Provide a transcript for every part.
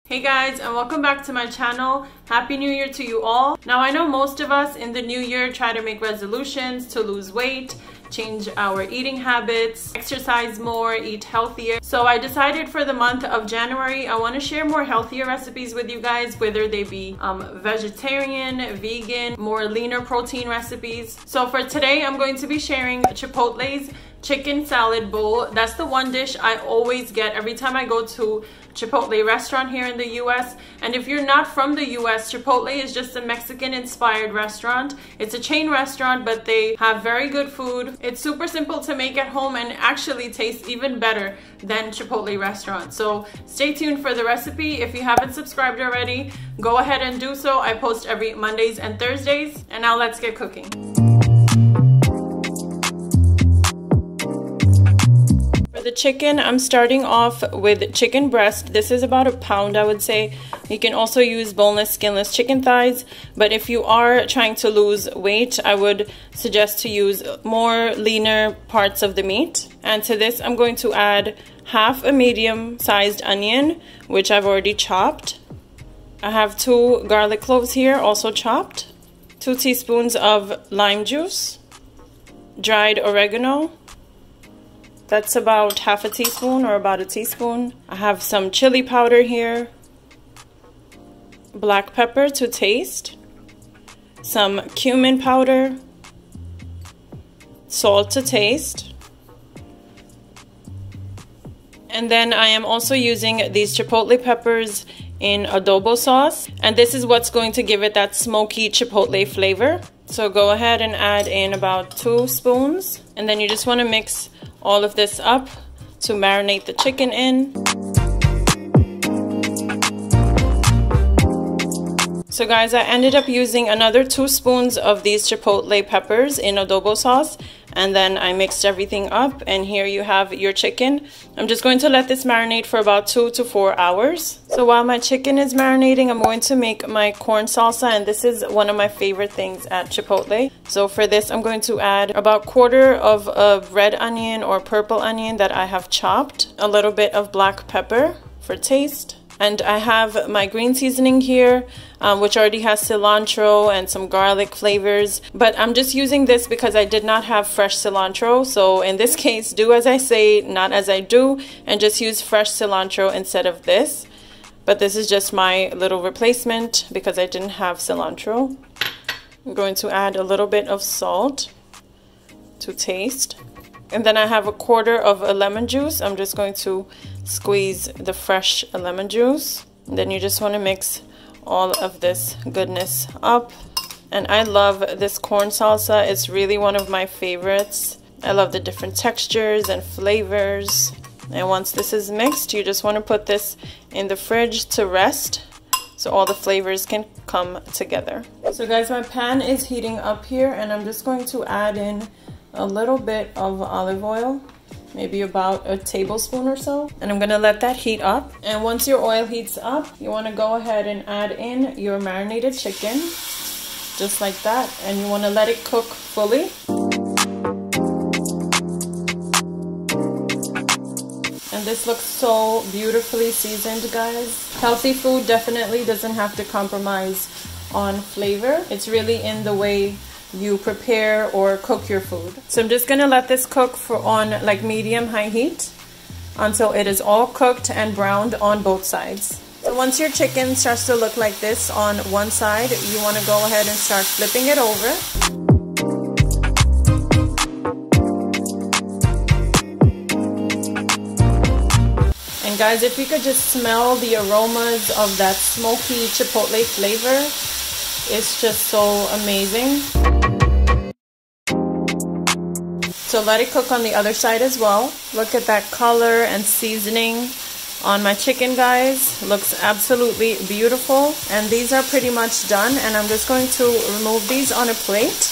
Hey guys, and welcome back to my channel. Happy New Year to you all. Now I know most of us in the new year try to make resolutions to lose weight, change our eating habits, exercise more, eat healthier. So I decided for the month of January, I want to share more healthier recipes with you guys, whether they be vegetarian, vegan, more leaner protein recipes. So for today, I'm going to be sharing Chipotle's chicken salad bowl. That's the one dish I always get every time I go to Chipotle restaurant here in the US. And if you're not from the US, Chipotle is just a Mexican inspired restaurant. It's a chain restaurant, but they have very good food. It's super simple to make at home and actually tastes even better than Chipotle restaurant. So stay tuned for the recipe. If you haven't subscribed already, go ahead and do so. I post every Mondays and Thursdays. And now let's get cooking. For the chicken, I'm starting off with chicken breast. This is about a pound, I would say. You can also use boneless, skinless chicken thighs, but if you are trying to lose weight, I would suggest to use more leaner parts of the meat. And to this, I'm going to add half a medium-sized onion, which I've already chopped. I have 2 garlic cloves here, also chopped. 2 teaspoons of lime juice, dried oregano. That's about half a teaspoon or about a teaspoon. I have some chili powder here, black pepper to taste, some cumin powder, salt to taste. And then I am also using these chipotle peppers in adobo sauce. And this is what's going to give it that smoky chipotle flavor. So go ahead and add in about 2 spoons. And then you just want to mix all of this up to marinate the chicken in. So guys, I ended up using another 2 spoons of these chipotle peppers in adobo sauce, and then I mixed everything up, and here you have your chicken. I'm just going to let this marinate for about 2 to 4 hours. So while my chicken is marinating, I'm going to make my corn salsa, and this is one of my favorite things at Chipotle. So for this, I'm going to add about 1/4 of a red onion or purple onion that I have chopped, a little bit of black pepper for taste, and I have my green seasoning here, which already has cilantro and some garlic flavors. But I'm just using this because I did not have fresh cilantro. So in this case, do as I say, not as I do, and just use fresh cilantro instead of this. But this is just my little replacement because I didn't have cilantro. I'm going to add a little bit of salt to taste. And then I have 1/4 of a lemon juice. I'm just going to squeeze the fresh lemon juice. And then you just want to mix all of this goodness up. And I love this corn salsa. It's really one of my favorites. I love the different textures and flavors. And once this is mixed, you just want to put this in the fridge to rest so all the flavors can come together. So guys, my pan is heating up here, and I'm just going to add in a little bit of olive oil, maybe about a tablespoon or so, and I'm gonna let that heat up. And once your oil heats up, you want to go ahead and add in your marinated chicken, just like that, and you want to let it cook fully. And this looks so beautifully seasoned, guys. Healthy food definitely doesn't have to compromise on flavor. It's really in the way you prepare or cook your food. So I'm just gonna let this cook on like medium-high heat until it is all cooked and browned on both sides. So once your chicken starts to look like this on one side, you want to go ahead and start flipping it over. And guys, if you could just smell the aromas of that smoky chipotle flavor, it's just so amazing. So let it cook on the other side as well. Look at that color and seasoning on my chicken, guys. Looks absolutely beautiful. And these are pretty much done, and I'm just going to remove these on a plate.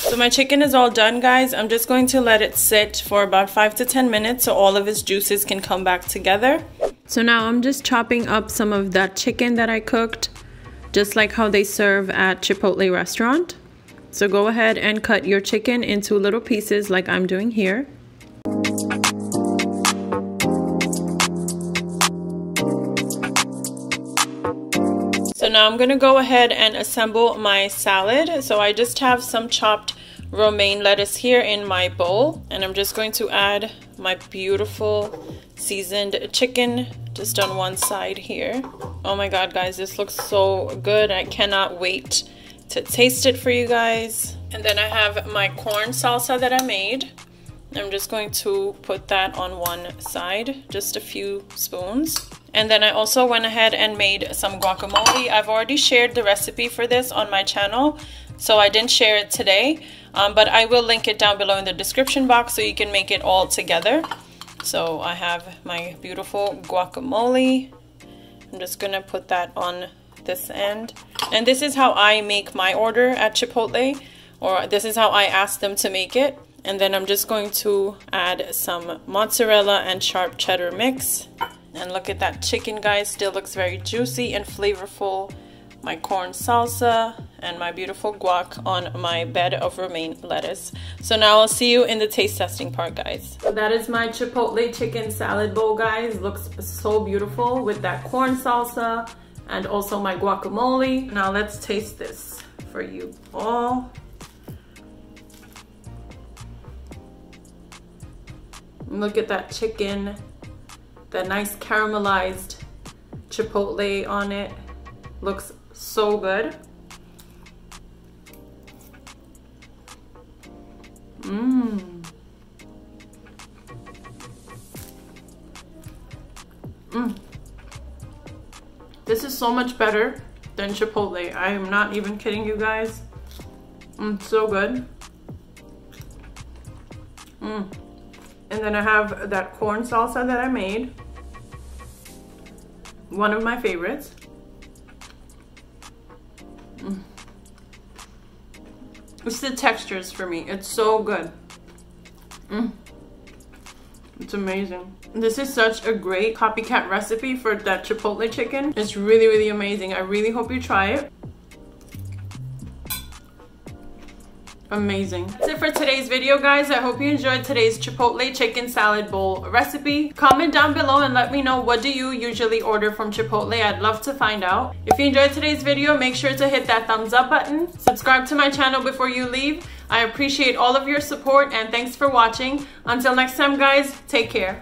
So my chicken is all done, guys. I'm just going to let it sit for about 5 to 10 minutes so all of its juices can come back together. So now I'm just chopping up some of that chicken that I cooked, just like how they serve at Chipotle restaurant. So go ahead and cut your chicken into little pieces like I'm doing here. So now I'm gonna go ahead and assemble my salad. So I just have some chopped romaine lettuce here in my bowl, and I'm just going to add my beautiful seasoned chicken just on one side here. Oh my god, guys, this looks so good. I cannot wait to taste it for you guys. And then I have my corn salsa that I made. I'm just going to put that on one side, just a few spoons. And then I also went ahead and made some guacamole. I've already shared the recipe for this on my channel, so I didn't share it today, but I will link it down below in the description box so you can make it all together. So I have my beautiful guacamole. I'm just gonna put that on this end. And this is how I make my order at Chipotle, or this is how I ask them to make it. And then I'm just going to add some mozzarella and sharp cheddar mix. And look at that chicken, guys, still looks very juicy and flavorful. My corn salsa and my beautiful guac on my bed of romaine lettuce. So now I'll see you in the taste testing part, guys. So that is my Chipotle chicken salad bowl, guys. Looks so beautiful with that corn salsa and also my guacamole. Now let's taste this for you all. Look at that chicken, that nice caramelized chipotle on it. Looks so good. This is so much better than Chipotle. I am not even kidding you guys. It's so good. And then I have that corn salsa that I made. One of my favorites. It's the textures for me. It's so good. It's amazing. This is such a great copycat recipe for that Chipotle chicken. It's really, really amazing. I really hope you try it. Amazing. That's it for today's video, guys. I hope you enjoyed today's Chipotle chicken salad bowl recipe. Comment down below and let me know, what do you usually order from Chipotle? I'd love to find out. If you enjoyed today's video, make sure to hit that thumbs up button. Subscribe to my channel before you leave. I appreciate all of your support and thanks for watching. Until next time, guys, take care.